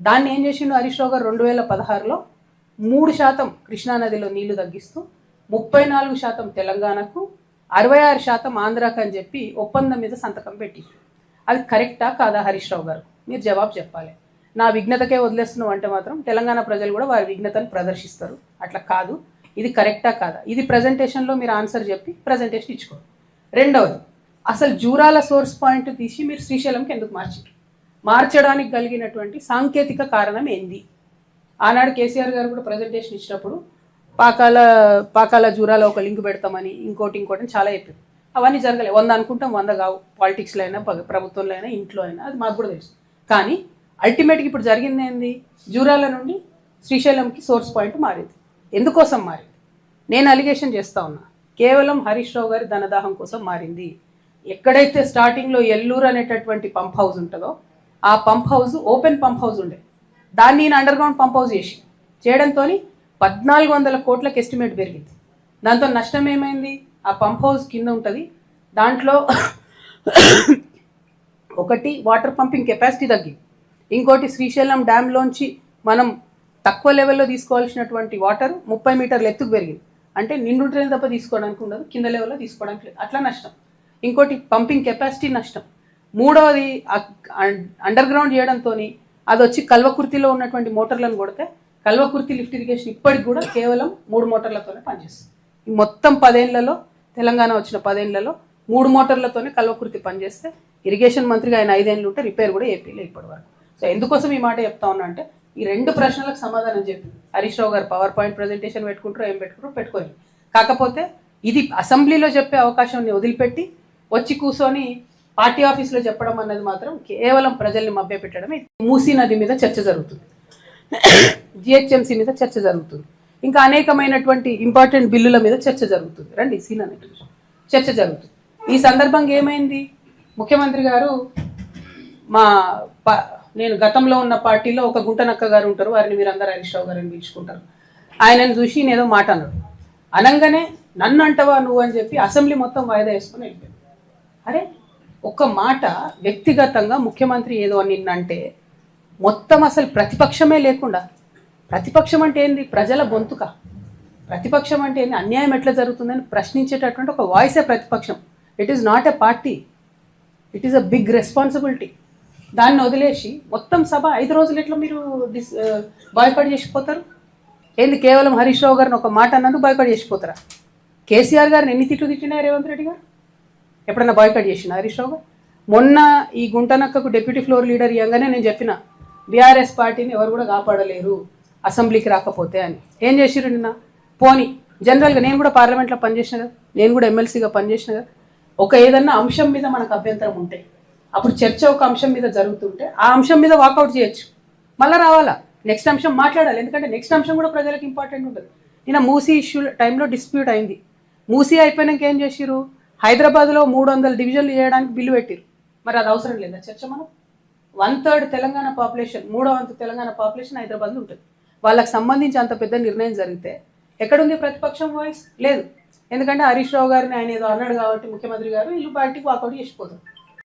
దాన్ని ఏం చేసిండు హరీష్ రావు గారు 2016లో 3% కృష్ణానదిలో నీళ్లు తగ్గిస్తూ 34% తెలంగాణకు 66% ఆంధ్రాకు అని చెప్పి ఒప్పందం మీద సంతకం పెట్టి, అది కరెక్టా కాదా హరీష్ రావు గారు? మీరు జవాబు చెప్పాలి. నా విఘ్నతకే వదిలేస్తున్నావు అంటే మాత్రం తెలంగాణ ప్రజలు కూడా వారి విఘ్నతను ప్రదర్శిస్తారు. అట్లా కాదు, ఇది కరెక్టా కాదా, ఇది ప్రజెంటేషన్లో మీరు ఆన్సర్ చెప్పి ప్రజెంటేషన్ ఇచ్చుకోండి. రెండవది, అసలు జూరాల సోర్స్ పాయింట్ తీసి మీరు శ్రీశైలంకి ఎందుకు మార్చారు? మార్చడానికి కలిగినటువంటి సాంకేతిక కారణం ఏంది? ఆనాడు కేసీఆర్ గారు కూడా ప్రజెంటేషన్ ఇచ్చినప్పుడు పాకాల జూరాల ఒక లింక్ పెడతామని ఇంకోటి అని చాలా చెప్పారు. అవన్నీ జరగలేదు. 100 అనుకుంటాం, 100 కావు. పాలిటిక్స్లో అయినా ప్రభుత్వంలో అయినా ఇంట్లో అయినా, అది మాకు కూడా తెలుసు. కానీ అల్టిమేట్గా ఇప్పుడు జరిగింది ఏంది? జూరాల నుండి శ్రీశైలంకి సోర్స్ పాయింట్ మారింది. ఎందుకోసం మారింది? నేను అలిగేషన్ చేస్తా ఉన్నా, కేవలం హరీష్ రావు గారి ధనదాహం కోసం మారింది. ఎక్కడైతే స్టార్టింగ్లో ఎల్లూరు అనేటటువంటి పంప్ హౌస్ ఉంటుందో ఆ pump house open pump house ఉండే, దాన్ని నేను అండర్ గ్రౌండ్ పంప్ హౌస్ చేయడంతో 1400 కోట్లకు ఎస్టిమేట్ పెరిగింది. దాంతో నష్టం ఏమైంది? ఆ పంప్ హౌస్ కింద ఉంటుంది, దాంట్లో ఒకటి వాటర్ పంపింగ్ కెపాసిటీ తగ్గింది, ఇంకోటి శ్రీశైలం డ్యామ్లోంచి మనం తక్కువ లెవెల్లో తీసుకోవాల్సినటువంటి వాటర్ 30 మీటర్ల ఎత్తుకు పెరిగింది. అంటే నిండుంటేనే తప్ప తీసుకోవడానికి ఉండదు, కింద లెవెల్లో తీసుకోవడానికి లేదు, అట్లా నష్టం. ఇంకోటి పంపింగ్ కెపాసిటీ నష్టం. మూడవది అండర్ గ్రౌండ్ చేయడంతో అది వచ్చి కల్వకుర్తిలో ఉన్నటువంటి మోటార్లను కొడితే కల్వకుర్తి లిఫ్ట్ ఇరిగేషన్ ఇప్పటికి కూడా కేవలం 3 మోటార్లతోనే పనిచేస్తుంది. ఈ మొత్తం 10 ఏళ్లలో, తెలంగాణ వచ్చిన 10 ఏళ్లలో 3 మోటార్లతోనే కల్వకుర్తి పనిచేస్తే ఇరిగేషన్ మంత్రిగా ఆయన 5 ఏళ్ళు ఉంటే రిపేర్ కూడా ఏపీలో ఇప్పటి వరకు. సో ఎందుకోసం ఈ మాట చెప్తా ఉన్నా అంటే, ఈ 2 ప్రశ్నలకు సమాధానం చెప్పి హరీష్ రావు గారు పవర్ పాయింట్ ప్రజెంటేషన్ పెట్టుకుంటారో ఏం పెట్టుకోరు. కాకపోతే ఇది అసెంబ్లీలో చెప్పే అవకాశాన్ని వదిలిపెట్టి వచ్చి కూర్చొని పార్టీ ఆఫీస్లో చెప్పడం అన్నది మాత్రం కేవలం ప్రజల్ని మభ్యపెట్టడమే. మూసీ నది మీద చర్చ జరుగుతుంది, జిహెచ్ఎంసీ మీద చర్చ జరుగుతుంది, ఇంకా అనేకమైనటువంటి ఇంపార్టెంట్ బిల్లుల మీద చర్చ జరుగుతుంది. రండి సీన్ అనేది చర్చ జరుగుతుంది. ఈ సందర్భంగా ఏమైంది? ముఖ్యమంత్రి గారు నేను గతంలో ఉన్న పార్టీలో ఒక గుంటనక్క గారు ఉంటారు, వారిని మీరందరూ హరీష్ రావు గారిని పిలుచుకుంటారు. ఆయనను చూసి నేదో మాట అన్నాడు. అనగానే నన్ను అంటవా నువ్వు అని చెప్పి అసెంబ్లీ మొత్తం వాయిదా వేసుకుని వెళ్ళిపోయాడు. అరే, ఒక్క మాట వ్యక్తిగతంగా ముఖ్యమంత్రి ఏదో నిన్నంటే మొత్తం అసలు ప్రతిపక్షమే లేకుండా, ప్రతిపక్షం అంటే ఏంది? ప్రజల గొంతుక. ప్రతిపక్షం అంటే ఏంది? అన్యాయం ఎట్లా జరుగుతుందని ప్రశ్నించేటటువంటి ఒక వాయిసే ప్రతిపక్షం. It is not a party, it is a big responsibility. దాన్ని వదిలేసి మొత్తం సభ 5 రోజులు ఎట్లా మీరు బాయ్కాట్ చేసిపోతారు? ఏంది? కేవలం హరీష్ రావు గారిని ఒక మాట అన్నందుకు బాయ్కాట్ చేసిపోతారా? కేసీఆర్ గారిని ఎన్ని తిట్టినా రేవంత్ రెడ్డి గారు ఎప్పుడన్నా బాయ్కాట్ చేసిన హరీష్ రావు గారు? మొన్న ఈ గుంటనక్కకు డెప్యూటీ ఫ్లోర్ లీడర్ ఇవ్వగానే నేను చెప్పిన, బీఆర్ఎస్ పార్టీని ఎవరు కూడా కాపాడలేరు అసెంబ్లీకి రాకపోతే అని. ఏం చేసిరు నిన్న? పోనీ జనరల్గా నేను కూడా పార్లమెంట్లో పనిచేసిన కదా, నేను కూడా ఎమ్మెల్సీగా పనిచేసిన కదా, ఒక ఏదన్నా అంశం మీద మనకు అభ్యంతరం ఉంటే అప్పుడు చర్చ ఒక అంశం మీద జరుగుతుంటే ఆ అంశం మీద వాకౌట్ చేయొచ్చు, మళ్ళీ రావాలా, నెక్స్ట్ అంశం మాట్లాడాలి. ఎందుకంటే నెక్స్ట్ అంశం కూడా ప్రజలకు ఇంపార్టెంట్ ఉంటుంది. నిన్న మూసీ ఇష్యూ టైంలో డిస్ప్యూట్ అయింది. మూసీ అయిపోయినాక ఏం చేసిరు? హైదరాబాద్లో 300 డివిజన్లు చేయడానికి బిల్లు పెట్టిరు. మరి అది అవసరం లేదా చర్చ? మనం 1/3 తెలంగాణ పాపులేషన్, 3వ వంతు తెలంగాణ పాపులేషన్ హైదరాబాద్లో ఉంటుంది. వాళ్ళకి సంబంధించి అంత పెద్ద నిర్ణయం జరిగితే ఎక్కడుంది ప్రతిపక్షం వాయిస్? లేదు. ఎందుకంటే హరీష్ రావు గారిని ఆయన ఏదో అన్నాడు కాబట్టి ముఖ్యమంత్రి గారు వీళ్ళు బయటికి వాకౌట్ చేసిపోతారు.